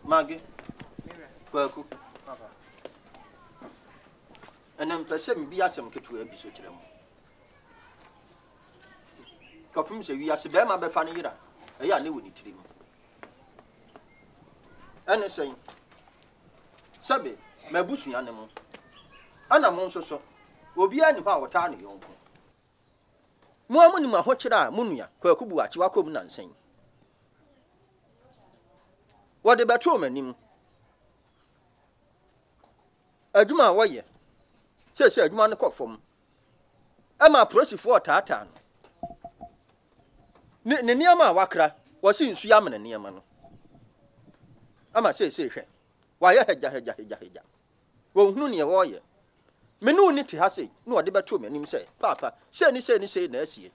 Maggie. Kwaku. And then person be as some to be such a Copum say we are Berma Bediide. I knew it to him. And saying, Sabe, my bushing animal. And I'm also so. Will be any power tiny uncle. More money, my hotchera, Munia, Kwakubu, Chiwakum, and saying. What the batwoman him? A Juma way. Says a Juma cock from. Am I pressing for Tatan? Niama Wakra was in Suyaman and Niaman. I must say, why I had Jahaja. Won't Nunia warrior. Menu niti hasi, no deba to me, him say, Papa, say, next year.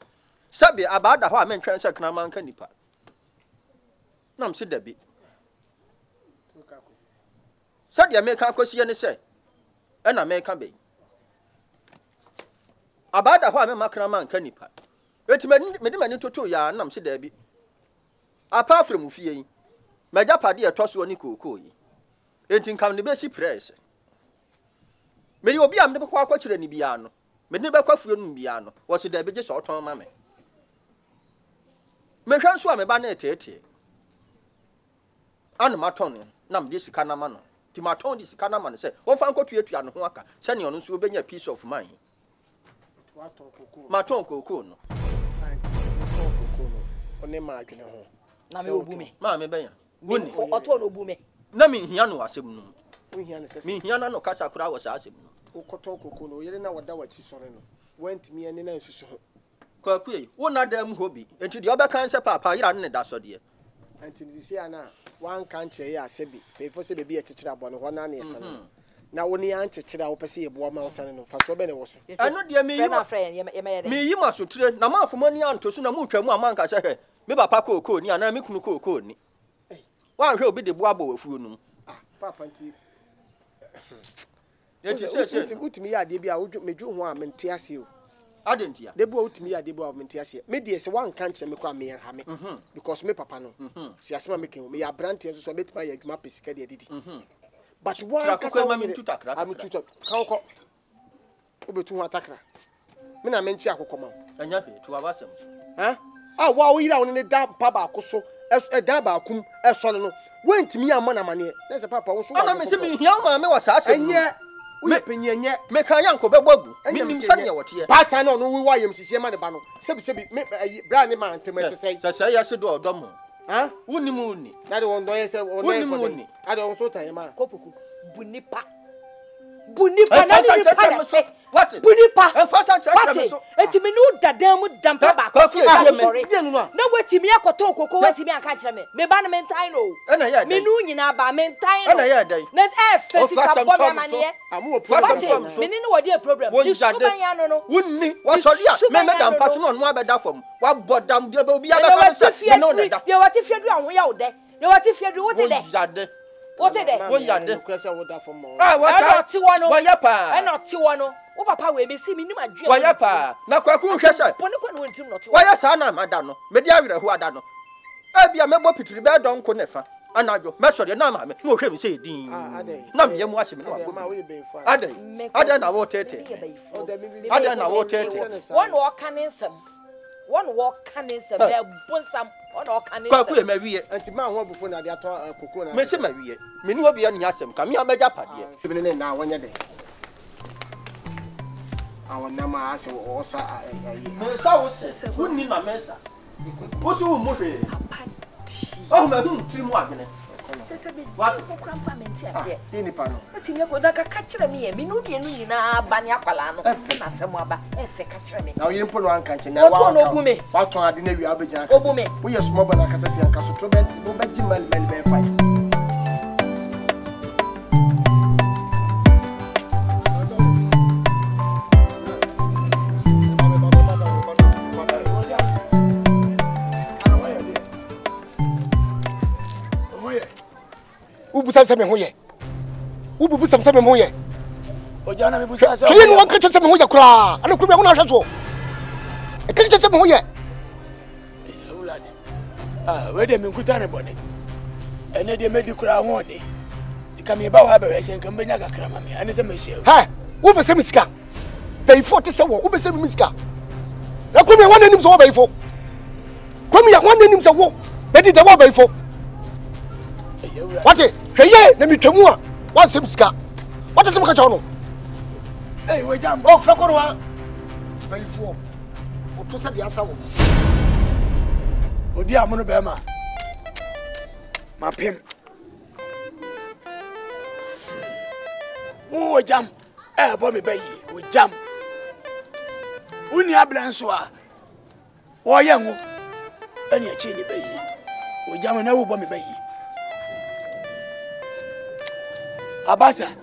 Sabi about the Hwan transfer Knaman Canipa. Nam said Debbie. Said the American question say, and American bay. About the Hwan Macraman Canipa. But many to 2 years, Nam said Debbie. Apart from Fee, my Japadia toss one Nico. Ain't come the basic press. Many will be under the quacker in Biano. Many never coffee in Biano. Was it the biggest autumn mammy? Merchant swam a banner tete. Anna Matoni, Nam this Canamano. Timaton this Canaman said, oh, Fanco to Yetian Waka, sending on us will be a piece of mine. Maton Cocono. Only marking home. Name Boomy, Mammy Bayan. Winnie, or Tono Boomy. Nami Hiano was him. Me Hiana no Casacra was asking. Okotokono, you know what that was his son. Went me and then I saw. Quaque, one of them hobby, and to the other kinds of papa, you are not that so dear. And to this year now, one country, Sebi, pay for Sebi a teacher upon 1 year. Now, when the answer to our Passy, a warm house and for so many was. I know, dear me, my friend, me, you must train no for money on to soon a mutual manca say, maybe Paco Coni and I make no coni. One will be the wabble of you. Ah, Papa. Yes, put me at the would make you one and tears you. I didn't hear. They brought me at the bow of Mentias. Maybe it's one can't me and hammy because me papa no. She has making me a brand so make my map is did. But one mammy to talk. I'm to talk. How over to attack her. When I mention come on and yappy to our awesome. Huh? Oh, wow, we down in the dark papa coso as a daba cum as son. Went to me a money. There's a papa was one of me. Young man was asking, yet. Make a young Cobabu, and you mean what here. But I don't know why I'm see money bano. Sebi, brandy man to me to say, I said, do domo. Huh? Wouldn't moon. I don't know, I said, moon. I don't so time, Copuku. Bunipa. Bunipa, what? Bunipa, and first I tried to let me know that damn would dump back. Sorry, no, wait to me, I could talk, wait to me, I catch me. Me banament, I know. And I had me in our mentine, and I had not F. I'm more problem. Meaning what dear problem. Wouldn't me? What's all your madam passing on one better from what but damn there will be other that. You what if you do on out there? You what if you do what is what is it? What are the question with that for more? Ah, what not Tiwano? Why, Yapa? And not Tiwano. Oh, Papa, we may see me. Why, Yapa? Now, Quaku, Kessa. Why, Sana, Madame? Media, who are done. I be a member of the bed on Conefa. And I go, Master, your name, no, him say, Dean. Nam, you watch him. I don't know what it is. I don't know what it is. One walk canning some. One walk canning some. There was some. Quaku, maybe, and man, one before the other cocoa. Messi, Maria, me no be any asem. Come here, my Japan. Even in now, one day. Our Nama has also a sauce. Who need my mesa? What's your movie? Oh, my room, 3 more. What? Any panel. But you go like a catcher me, and Minuna, Banya Palano, and Samoba, and catcher me. Now you put one catcher now. What me? What one I didn't have a jack. Oh, me. We are small, but I can see a castle to bed. No bed, Jim, and Ben fight. Some hoye. Who put some hoye? Oh, Jana, we can one catch some hoya cry. I don't know what I saw. I can't just some hoye. Ah, where they mean good anybody. And they made the crown one day. To come about have a and come back a crammy, and it's a machine. Ha! Who was a miska? Pay 47, who was a miska? I come here one name's over for. Come here one name's a walk. Betty the war for. What it? Hey, let me come on. What's him ska? What is the Macano? Hey, we jump off Flacora. Pay for. What was the answer? Oh, dear Monobama. My pimp. Oh, jump. Eh, Bobby Bay, we jump. Unia Blanswa. Why, young? Any a chili bay. We jump and over Bobby Bay. Abasa.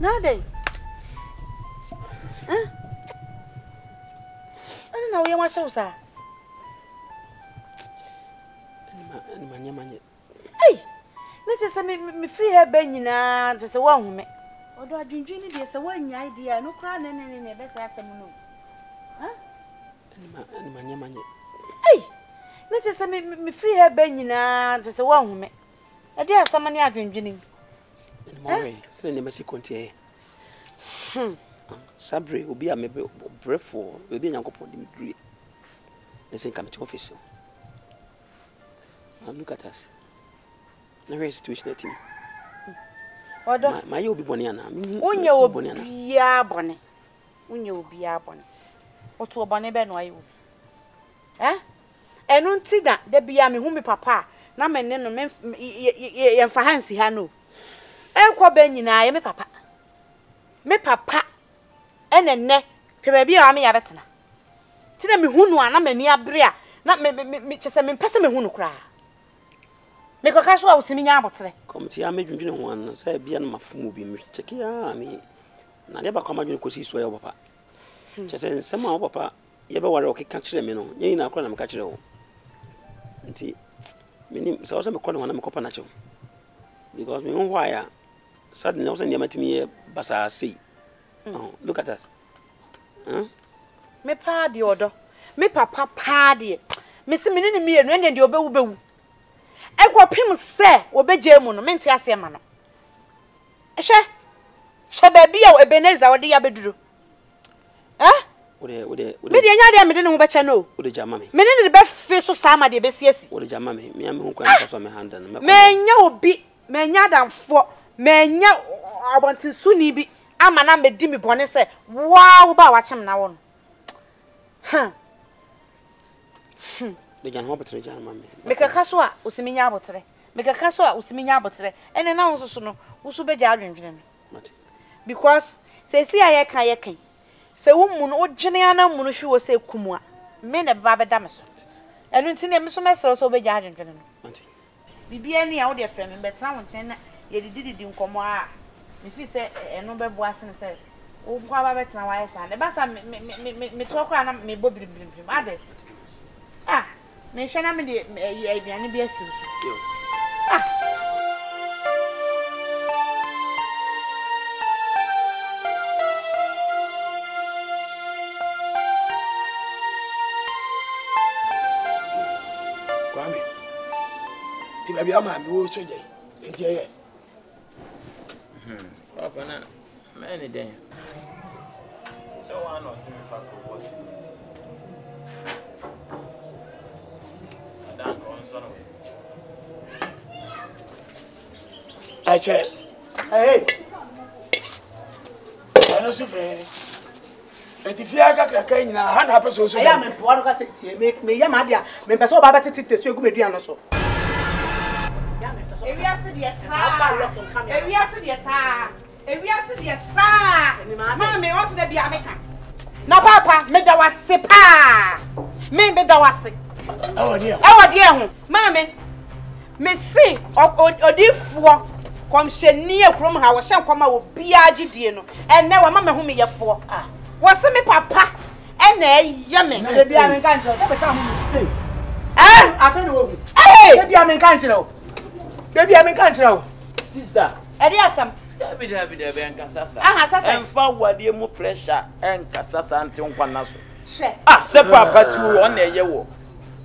Nade. Huh? I don't know where my shoes are. Hey, let us say me free her benina, just a one me. Although I drink this a one idea, no crown and best as a moon. Huh? Hey, let us say me free her benina, just a one me. A dear somebody I drinking. Mori, so never see Contier. Sabri will be a maybe breathful, will be a young couple of degree. Let's come to office. Look at us. No situation at him. My you'll be Boniana. When you will be a bonnet. When you will be a bonnet. Or to a bonnet ben why you. Eh? And don't see that there be a me whom papa. Now my name and for Hansi Hano. Kwa benina me papa. Me papa ene ne hwe ba bia me yabetena. Tina me hunu ana mani abrea na me chese me pese me hunu kra. Me koka so a wosimi nya abotre. Komti ya medwundwene ho an say bia na mafumu bi me cheke ya me na de ba kwa madwene kosi so ya papa. Chese nsema wo papa ye be ware okeka kire me no nyi na akora na me ka kire wo. Nti me so me kɔ ne ho na me kopa na kye. Because me who why suddenly I was in the basa see. Oh, look at us. Huh? Me pa di odo. Me papa pa di. Me se me ne me enu ende de obewu bewu. E kwa pim se obeje mu no me nti ase ma no. She baby a Ebeneza odi ya beduru. Eh? Ode. Me de nya de me de ne ho be che no. Ode jama me. Me ne de be fe so sa ma de be siesi. Ode jama me. Me am hu kwa na so me handa no. Me nya obi, me nya damfo. Menya abantu suni bi ama na me di me bone se wow ba wa chem na won de jan ho betre jan ma me kaka so a osiminya abotre me kaka so a osiminya abotre ene na won so no wo so be ja adwendwene no because se si aye kan se wo mu no ogene ana mu no hwe wo se kumu a me na ba da me so enu ntine me so mesere so be ja adwendwene no bibia ni a wo de frɛ me betra won ten na ye didi nkomo a me fi se eno be bo ase ne se wo kwa ba betra wa yesa ne ba sa me to kwa na me bo birim ade ah me hwe na me de aduane bi asi so ah Kwame ti ba bi ama me wo so je enti ye Papa na many day. So one or two fact what is. I don't go on son of. Ache. Hey. no sufre enti fia kakra kan nyina ha na apeso so ya me po no ka se me ya ma dia me pese o ba betete tesu egu medua no so Ewiase de saa. Ewiase de saa. Ewiase de saa. Mama me won se bia meka. Na papa me da wase pa. Me da wase. Awo de ho. Mama me si odifuo komheni ekrom ha wo hye nkoma wo bia agidie no. Enne wa mama hu me yefo. Wo se me papa ena eye me. Na bia me kan chiro se be ka hu me. Afa de wo. Bia me kan chiro. Baby, I'm in control. Sister, Eliasam. David and Casasa. Sasa. And for what you more pressure and Casasa until one naso. Sepa but you on a year.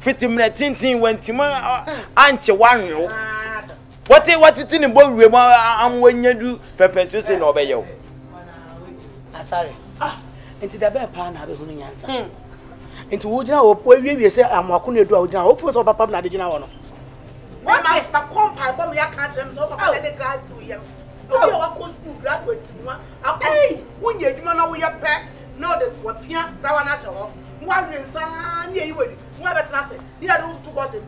50 minutes tinting when Timon Auntie one. What it in the boat and when you do perpetuate and obey you. Sorry. Into the bear pan have a winning answer. Into Woodja or Poy, say, I'm walking your door down. Hopefully, so Papa Nadina. What is the compound? But we are catching so much the glass to you. Oh, you are going to graduate. Okay, when you know we are back, no, that's what Pia, that one as all. One is Sunday, you would. What about nothing? You are going to go to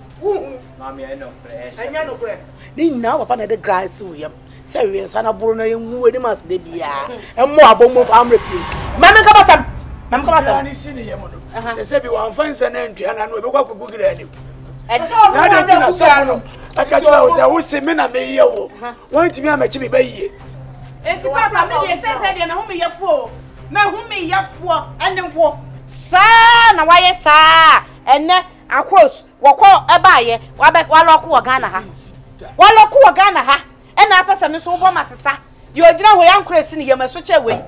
Mammy, I know, I know, bread. Then now upon the grass to you. Serious, and a Bruno, you must be and more bomb arm repeat. Mamma, come on, Mamma, come on, senior. I said, you want fence and entry, and I know what could Google it. I was a man, I may hear. Why to me, I'm a chimney bay. It's a problem. It says, and whom you're for. Now, whom you're for, and then walk. Son, why, sir, and then I quote, walk a buyer, Wabak Wallok Ganaha. Wallok Ganaha, and after some Miss Obama, you're down with young Christian, you must switch away.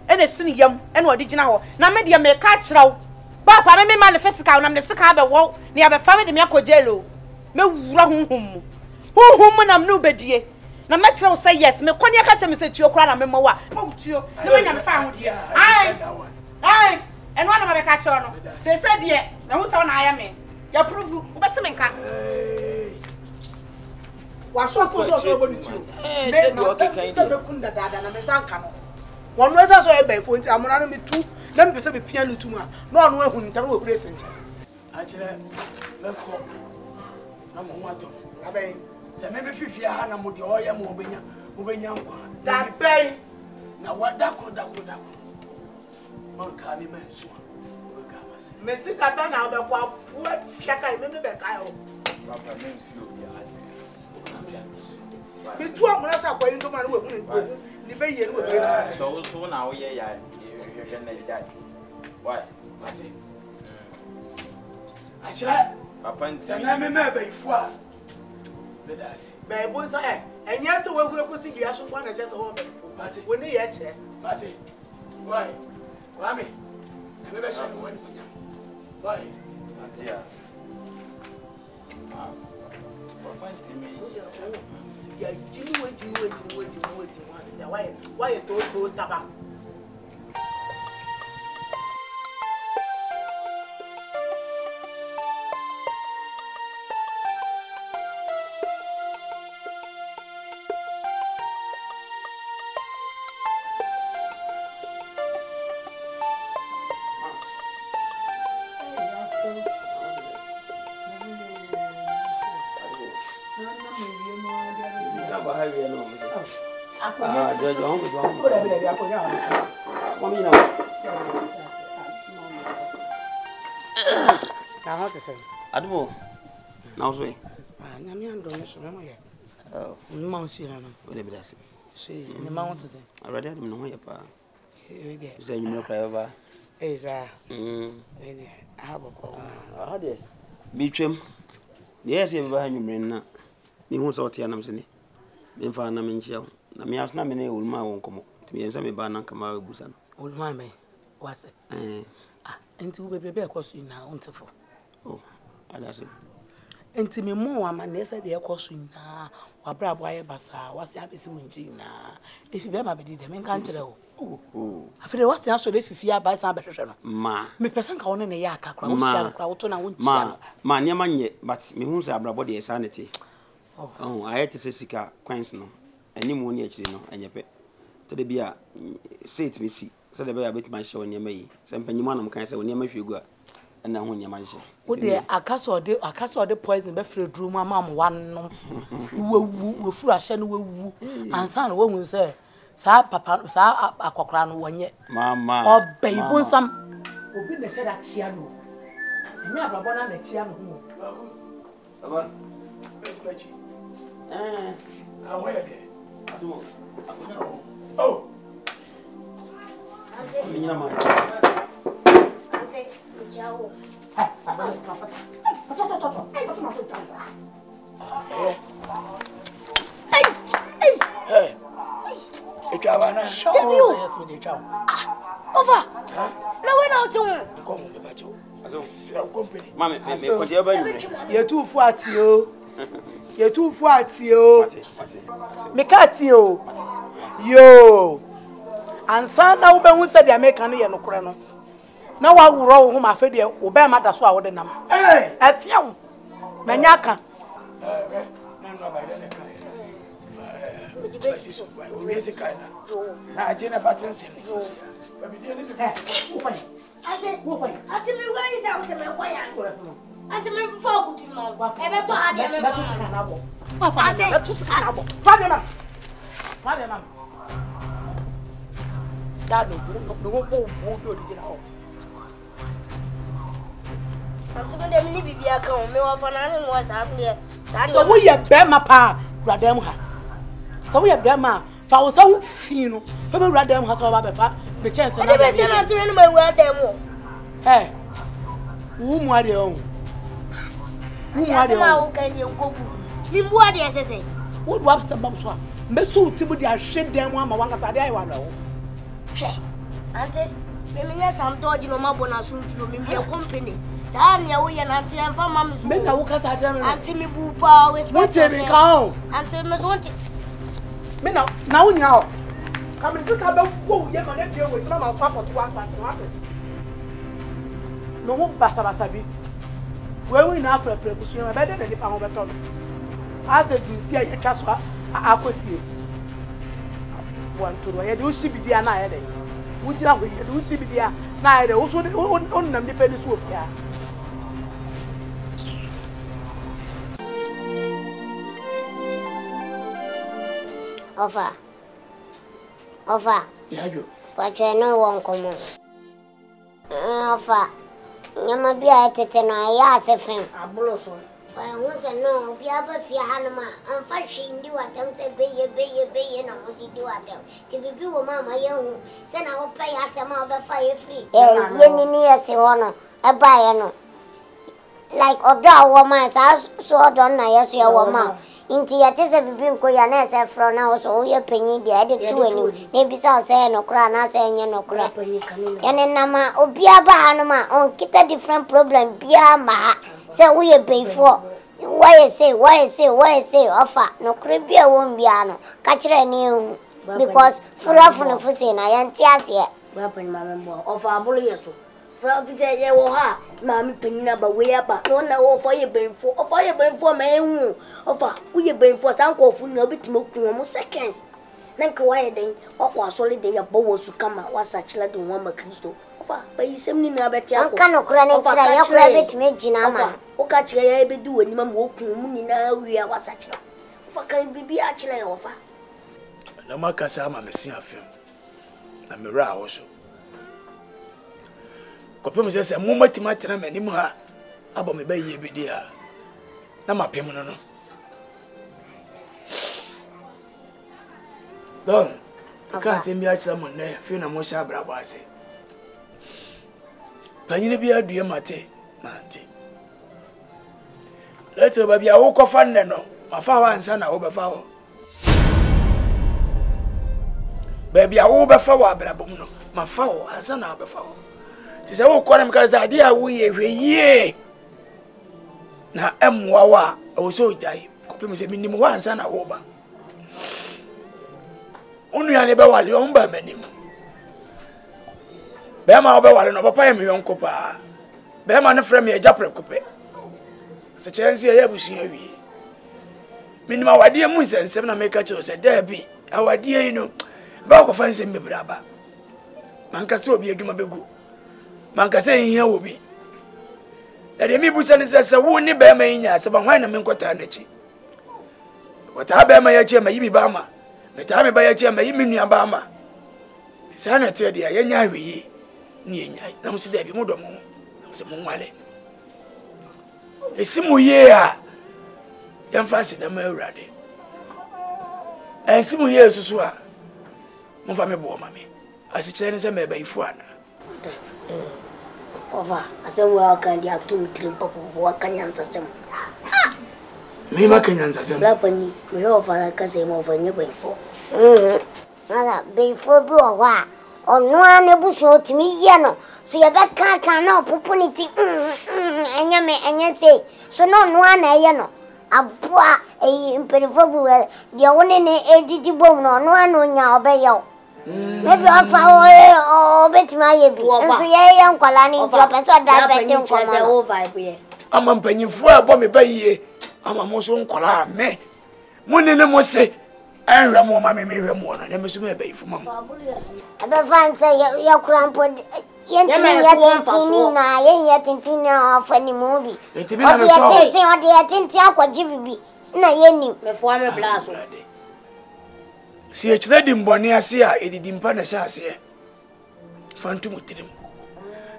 And it's sitting young, and what did you know? Now, maybe you may catch now. Papa, me manifest account, I'm the sick of a walk near the family Mako Jello. Me wrong whom. Whom I'm no bedie. No matter say yes, me Konya catch me say to your crown and memoir. Oh, to you, the way I'm found here. Aye, and one of my catch on. They said, yeah, now who's on I am in. You prove better men can. Was so close to you. They not the Kunda Dad and a Mesanka. One was also a bay for it. I'm running me too. Let me say piano to me. No one will tell me present. Actually, let's go. Number one. I mean, say maybe 50 Hannah would the oil Mobina. That bay. Now what that could. One can't even swan. Messi Catana, the what Shaka, remember that I hope. Papa names you. Between us, I'm going to my work. So now, yeah. Why? Actually, Papa and Sam, remember before. But was I? And yes, we're going to see the actual one as just over. But when they had said, Matty, why? Why? I never said one. Why? Yeah, Jimmy waiting. Why you told Taba? Admo, now say, I'm young, don't you? Oh, Monsieur, whatever that's it. See, in the mountains. I read him no pa. You say you know, clever. Is I have a call. How dare be trim? Yes, you behind you, Brenna. You won't sort Yanam Sini. Been found them in shell. The meals not many old man won't come to me and some banana come out of Busan. Old man, was it? And to be a question now, wonderful. Oh, that's it. And to me more, I'm an essay be a question now, or brab wire bassa, what's the happy soon, if you Berma Bediide them in country. Oh, I feel what's the answer if you are by some better. Ma, me person calling in a yaka, crowd, man, your man yet, but me who's a body sanity. Oh, I had to say, Sika, Queens no, and you won't actually know, and your pet. tede bia say it me see say the be bet man show niam yi say mpanyima na mkan say niam hwegu a na ho niam nje wo de akaso de poison be free drum am wan we furu ahye no wewu ansa na wo hu say sa papa sa akokra no wonye mama obeibu nsam obi na she da chia no enya ababo na chia no hu baba Especially. Where are they? Oh. Menina mãe. Tchau. Hey. Echawana. Over. No one out to. Come on, Bajo. As company. Mama, me continue ba you. You too fat yo. You too fat yo. Me cat yo. Yo. Ansa na wo be hu se dia make no ye no kore no. Na wa wuro wo hu ma fe dia wo be ma da so a wo de nam. Eh, afia wo. Manya ka. Na no ba de ka. We ese ka na. Na agena fasense ni. Ba bi dia ni de. Wo pa. Ate me wa is out me kwa ya. Ate me fo ku ti ma. E be to ade me ba. Ate. Fa de ma. Dad no go do di na o. Ate me dem ni bibia kan me wa fa na me wa sa me. So wo ye Berma pa radam ha. So wo ye Berma fa wo so fi no. Fa be radam ha so ba be fa be chance na. E be tell ate me no ma wa dem o. Hey. Wo mu ade o. Wo mu ade o. Ma wo kan je nkogu. Mi mu ade sese. Wo do absta bam so a. Me so ti bu di ahwe dem ama wan kasa ade ayi wa no. Hwe. Ante me nya sam toji no ma bona so mfilo me be company. Sa na wo ye na ante emfa ma me so. Me na wo kasa ade me. Ante me bu pa we Wo te me ka o. Ante me so ante. Me na wo nya o. Ka me ka be wo ye ma na die we ti ma fa for 1 part. No mo basa bi. We we na afra busu ma be de ni pa ho beto. As a dusi ya twa so akosie. Wan to ro ye de usi bidia na ye de. Wo jira ho ye de usi bidia na ye de wo so on nam ni pe ni so ofia. Ofa. Yajo. Pacho no won komo. Ofa. Nyama bia tete no aya asefem. Abulo so. Fa hu se no bia ba fia hanuma amfa hwindi watam se beye na ho didi watam. Ti bibi wo mama ye hu se na ho pa ya se ma ba fa ye free. Ye ni ye se hono. E ba ye no. Like odo awo ma sa so odo na ye so ye wo ma. Inti ya tese bibi nko ya na se fro na so ye panyi dia de tu ani. Ne bisa se no kra na se nye no kra. Ene nama obia ba hanuma on kita different problem bia ma. Se we before why say offer no kribia won bia no ka kire ni because furafu no fusi na ya nti ase weapon mama mbo offer abulu yeso fa fi say ye wo ha mama panina ba we aba no na wo for ye benfo ma ehu offer we ye benfo sanko fu na obitimo ku mo seconds nanka why den okwa solid den ya bowo su kama wasa chila de won ma Kristo ba yisem ni na beti akọ anka no kura na kira ya kura betime gina ma o ka kira ya ebedu wani ma mo ku mu ni na wi wasa kira fa kan bibi a kira ya ofa na makasa ma mesi afem na mera wo so ko pem se mo matima tena mani mu ha abo me ba yi ebedi ha na mapem no no don ka se mi a kira mo na fi na mo sha bra ba ase Panyine bi adue mate. Leto ba bia wo kofa nne no, mafa wa ansa na wo befa wo. Ba bia wo befa wo abrabom no, mafa wo ansa na wo befa wo. Ti se wo kwara mka za ade a wo ye hweye. Na emwa wa, wo so jai. Kopem se minim wo ansa na wo ba. Unu ya ne be wale o mba manim. Berma obe wale no papa ye yonko pa. Berma ne frem ye japre kope. Se chenzi ye busu awie. Minima wade mu nsensem na meka che se da bi. Awade yi no. ba ko fan sem bebre aba man ka so obi adwuma begu man ka say hia obi da de mi busa ne se wo ni ba ma nya se ba hwan na me nkota na chi wata ba ma ya chi ma yimi ba ma meta me ba ya chi ma yimi nua ba ma sa na te de ya nya hweyi ni nya na mo se da bi mo do mo se mo nwale esi mo ye a yan fa se da ma awurade esi mo ye susu a mo fa me bo ma me asi chere ne se me ba ifu ana Ova asewa kan dia tu trim popo wa kanyanza sem me ma kanyanza sem la pani me ova ka se mo vanyi ba ifo ala be ifo bi o wa onu ane bu so timi ye no so ye be kan na opportunity enya me enya say so no nu ana ye no abua imperifo bu dia woni ne edidi bom no nu ana onya obeyo maybe ofa betima ye bi nso ye nkwala ni nti opeso da pete nkwala o vibe ye ama mpanyimfo a bo me ba yie ama mo so nkwala me mo ne mo se anhwa mo ma me hwe mo no na me so me ba yifu ma aba fan say ya kurampo ye tintini na ye tintini ofa ni mo bi o de tinti akwaji bibi na ye ni me fo me blaso si echide di mboni ase a edidi mpa na sha ase fantu mutirim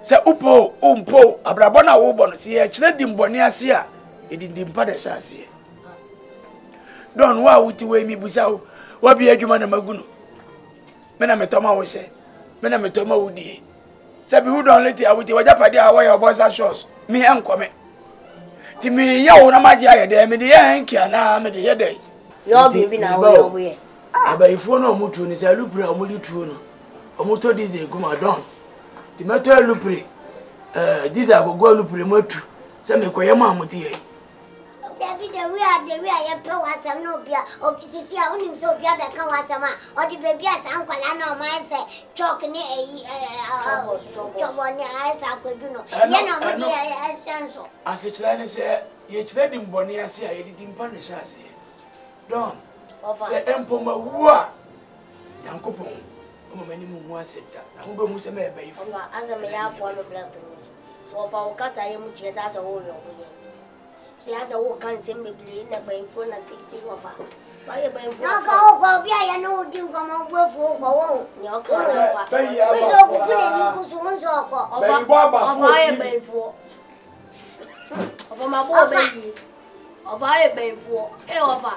se upo umpo abrabo na wo bo no si echide di mboni ase a edidi mpa na sha ase don wa wuti we mi busa wa bi adwuma na magunu me na metoma wo hye me na metoma wo die se bi hu don leti awuti waja pade a wa ya obosa shows mi enkome ti mi ya wo na maji ayede me de ya enkia na me de yede yo bibi na wo ye aba ifo no mutu ni sa lupre omuli tuo no omuto dize guma don ti meto lupre dize agogo lupre matu se me koye ma amuti ye David we are ye pe wasam no bia obitisi a onim so bia da ka wasam a odi baby asa nkwala na o ma se chalk ni chobo ni asa kwedu no ye no mo di senso ase kire ne se ye kire di mboni ase a ye di mpa na sha ase don se empoma wua yankopon o mani mu hu aseda na ho be mu se me ba ifu azame ya afo no black so fa o kasa ye mu chire ta so wo yo si asa wo kan se me bli na ba ifu na sisi wo fa ye ba ifu na fa o gbo bia ye no di nko mo gbo fu gbo wo ni o ka wa so ku ne ni ku so nso ko o fa ye ba ifu o fa ma bo be yi o fa ye ba ifu o fa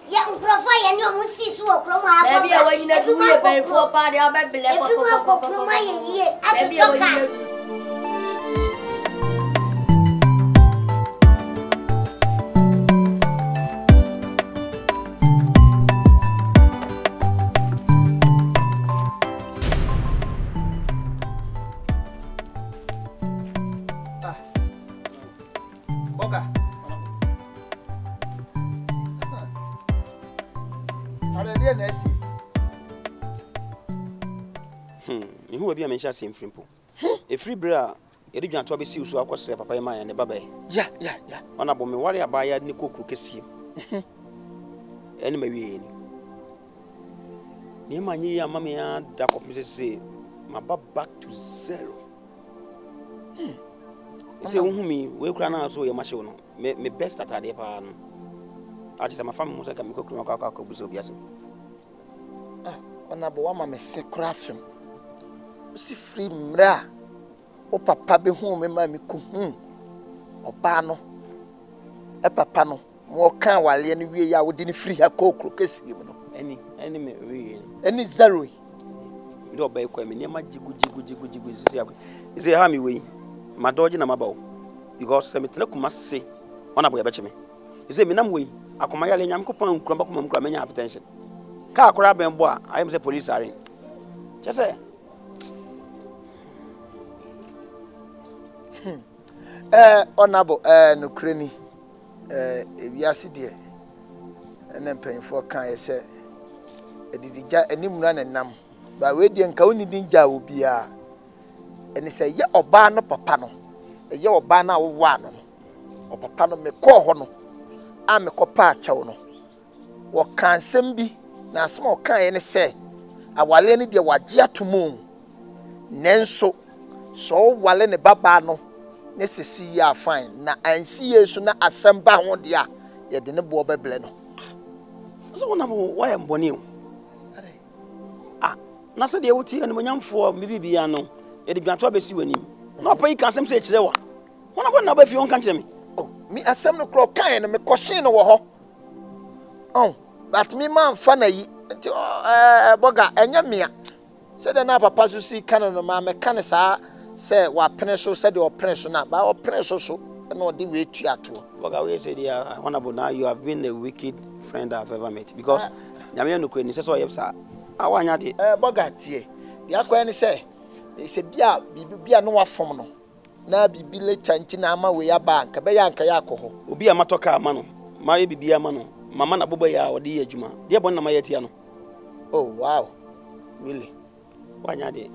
ya uprofa ya ni o musi su okro ma ba baby awa nyina du ye ben fo pa de abebele papa ma ye baby awa nyina Boga Ihu obi a menhya sem frimpo. E free bra e de dwanto abesi usu akosere papa ye man ya ne babae. Ya. Ona bo me ware abaya ne kokuru kesie. Eni mawie ni. Ni manyi ya mama ya da kopmese ma back to zero. Ise uhumi we kura na so ye mahye no. Me best atade pa no. Aje sama fam mo se ka me kokuru akwa buso obi ase. Ona bo wa ma me se kura fem. Si free mra o papa be hu me ma me ku oba no e papa no mo kan wale ne wie ya wo di ne free ha kokro kesi mu no any me we any zero ndo oba e kwa me ne ma jigu sisi akwa ise ha mi we ma doje na mabawo because se me tena kuma se ona bo ya beche me ise me nam we akoma yale nyam ko pan kura ba kuma mkura menya hypertension ka akora ben bo a ayem se police are chese Honorable no kreni ewiase de ene mpanfo kan ye se edidija animura na nam ba we de nka woni dinja obia ene se ye oba no papa no ye oba na wo wa no o papa no me ko ho no a me ko pa achew no wo kan sem bi na asem o kan ye ne se awale ne de wagye atomo nenso so wale ne baba no ne sesi ya fine na ansi yesu na asamba ho de a ye de ne bo beble no so wona bo why am boni o na se de wuti ene monyamfo me bibia no e de biato abesi wani na opa yi kan sem se kire wa wona bo na ba fi on kan kire me oh mi asem no kro kan no me koshin no wo ho oh but me man fa na yi boga enya mea se de na papa so si kan no ma me kan sa se wa pene so se de o pene so na ba o pene so na o de we tu ato boga we say dia honorable now you have been the wicked friend I've ever met because nyame no kwani se so yebsa awanya de boga tie dia kwa ni se bia bibia no wafom no na bibi le chanchi na ama we ya bank be ya nka ya akoho obi amatoka ama no ma ye bibia ama no mama na boba ya ode ye adwuma de bon na ma ye tia no oh wow really wanya de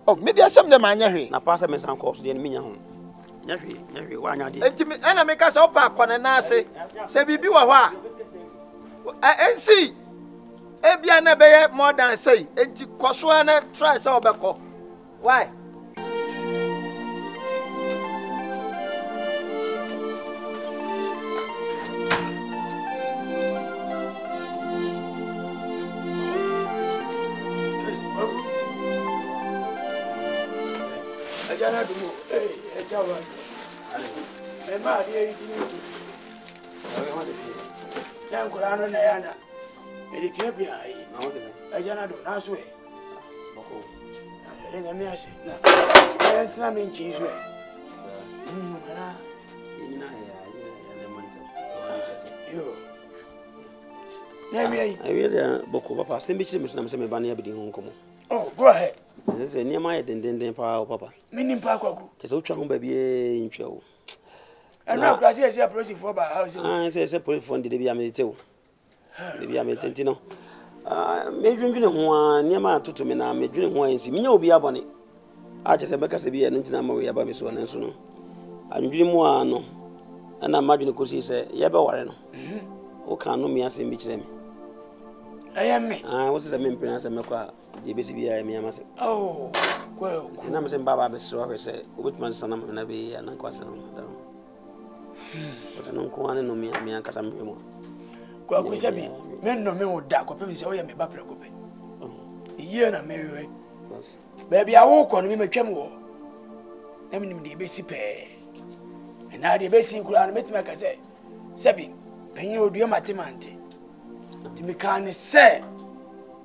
oh me dia sem de manya hwe na pasa me san course de me nya ho nya hwe wanya de enti ana me ka se opa akone na ase se bibi wo ho a ensi ebia na be ye more than say enti koso na try se obekọ why Ajana dumo ejawa me ma ri eyi ni ya ngora no na yana e de bia ai na wo de ajana do na so e boko e nga mi ase na e ntina me nchi so e na yina ya le monte yo na mi ai really boko papa se mbi chire me so na me se me ba na ya bidi ho nkomo oh go ahead Zese ni ma ye denden pa o papa. Minim pa kwaku. Tese utwa ho ba bie ntwa o. Ana kwasi ese approach for ba house. Se police for de bia me tew. De bia me tenti no. Me dwendwene ho a ni ma atoto me na me dwene ho ansi. Minya obi abone. A chese beka se bia no ntina ma we aba me so na nso no. Adwendwene mu a no. Ana ma dwene kosi se ye be ware no. O kan no me asem bi kire me. Ayame. Wo se me mpena se me kwa de besi bia me amase. Oh, well. Tina me se baba be so we se obutman sana me na be ya na kwase no da. Ose no ko ane no me ankasa me mo. Kwa ku se bi me no me wo da ko pe me se wo ye me ba pre ko pe. Iye na me we. Ba bia wo ko no me matwam wo. Na me nim de besi pe. Na de besi kura no metima ka se. Sebi, penye odua matemante. Ti me kan se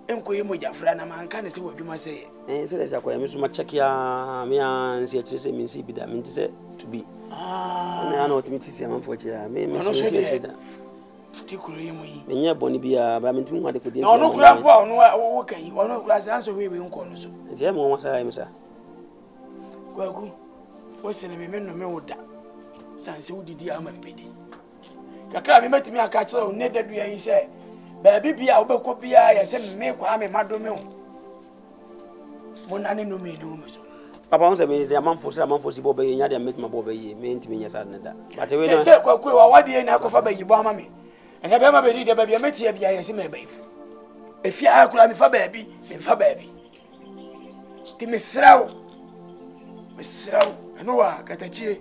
enkoye mo jafra na man kan se wadwuma se se le sakoya me so ma check ya me an se chire se me si bida me se to be na na otimi ti se amanfo chira me so se chira ti kuro ye mo yi me nya boni bia ba me tumi ngade ko no no kura po no wo kan ono kura se anso we nko no so je mo won sa ya me sa kwaku wo se ne me no me woda sanse wudidi ama pedi kakra me matimi aka chira o ne dadu ya yi se baby bia obekọ bia ya se me kwa me madome o mo nane no me no so papa on se me ze amanfo si bo be nya de metima bo be yi me ntimi nya sa ne da but we no se kwa wa wade na akofa ba yi bo ama me ene Berma Bediide ba bia metia bia ya se me ba ifu efia akura me fa baabi me fa baabi ti mesrawo eno wa katachie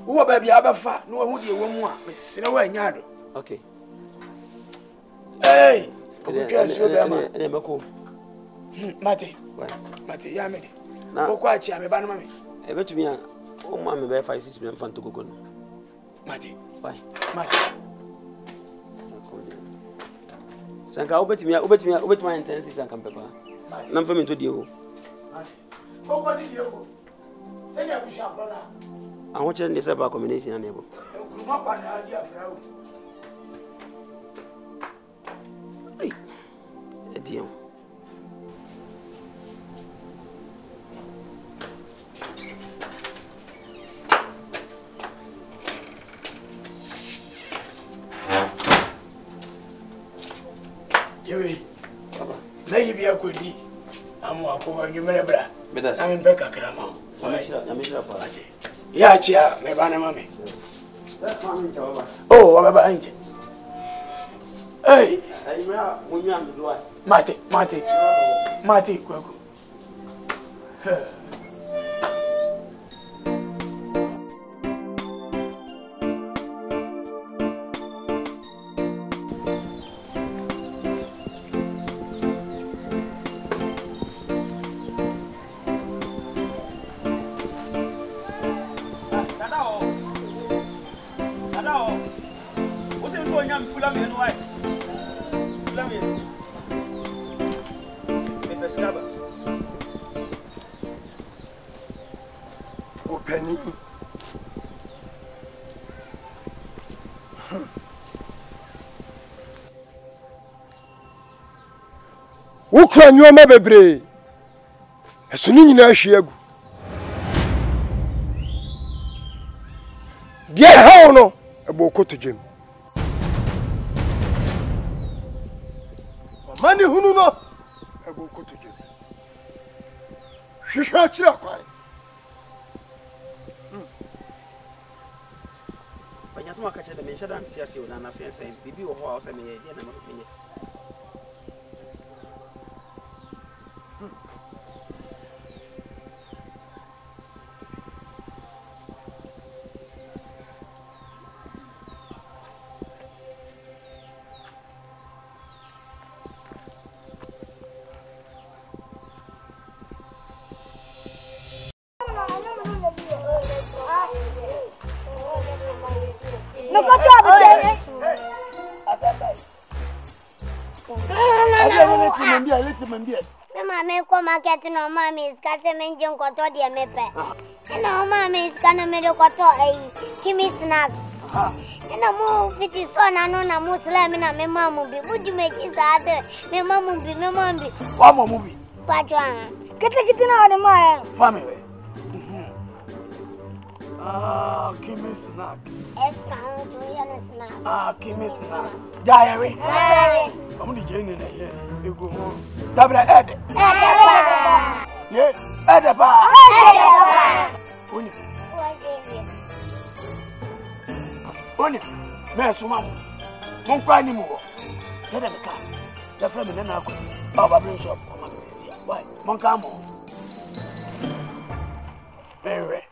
wo ba bia abafa no hu de wamu a mesrawo anya do okay. Hey, ene mako. Mate. Mate, ya me. Boko achi ame ba no mame. E betumi a o ma me be 5-6 million fan to gogo no. Mate. Why? Mate. Sanka obetumi intense sanka pepa. Na mfa me to die ho. Mate. Boko di die ho. Se ya busha brona. Ahụ chere ne se ba combination na ebo. Kuruma kwa na adi afra o. Dion. Yewe. Baba. Na yibi akodi. Amu akwa nyumere bra. Bedas. Na mbe kakra ma. Ya mishra pa. Ya chia me ba na mame. Oh, baba anje. Hey. Mate. Mate, Kwaku. Penny. Wokura nyoma bebre. Eso ni nyina ahwe agu. Die hawo no ebo kotodwem. Mani hunu no ebo kotodwem. Hwehwa kira kwan. Banya so akache de menhya dan tia se o na sensen bibi wo ho a o se me ye na no menye No go to abise. Let him be. Mama, come market no mammy is catching me junk or to the mepe. And no mammy is gonna make a quarter a Kimmy snacks. And a move it is son and on a Muslim and a mamma be. Would you make his other? My mamma be, my mom be. One more movie. Patron. Get it out of my Family. Kimmy snack. Expound to snack. Kimmy snacks. Diary. I'm only Jane in a year. You go home. Tabra Ed. Yes, Edaba. Only, Mass Mamma. Won't cry anymore. Said the car. The friend and I could. Oh, I bring shop. Why? Moncamo. Very.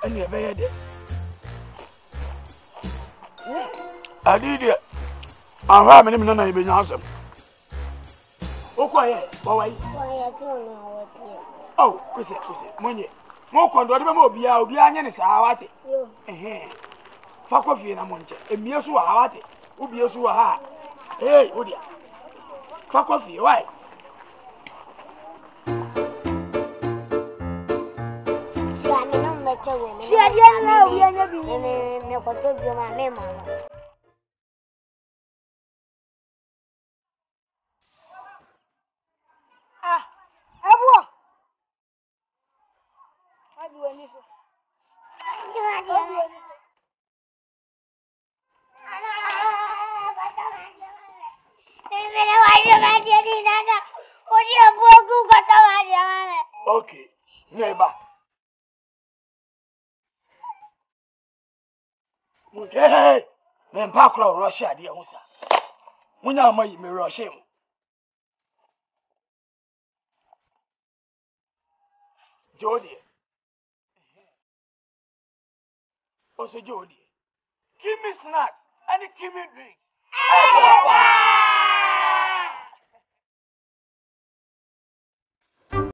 And you're very dead. I did it. I'm having him none of you awesome. Oh, quiet. Oh, Chrissy, money. More condor, more be out, be onion is our tea. Fuck off in a month. A mere so hearty. Who be so hard. Hey, oh dear. Fuck off you, why? She had young now, we are not being a control of my memory. Okay, neighbor. Hey, men park round Russia, dear Musa. When I may rush him. Jody. Also, Jody. Give me snacks and give me drinks.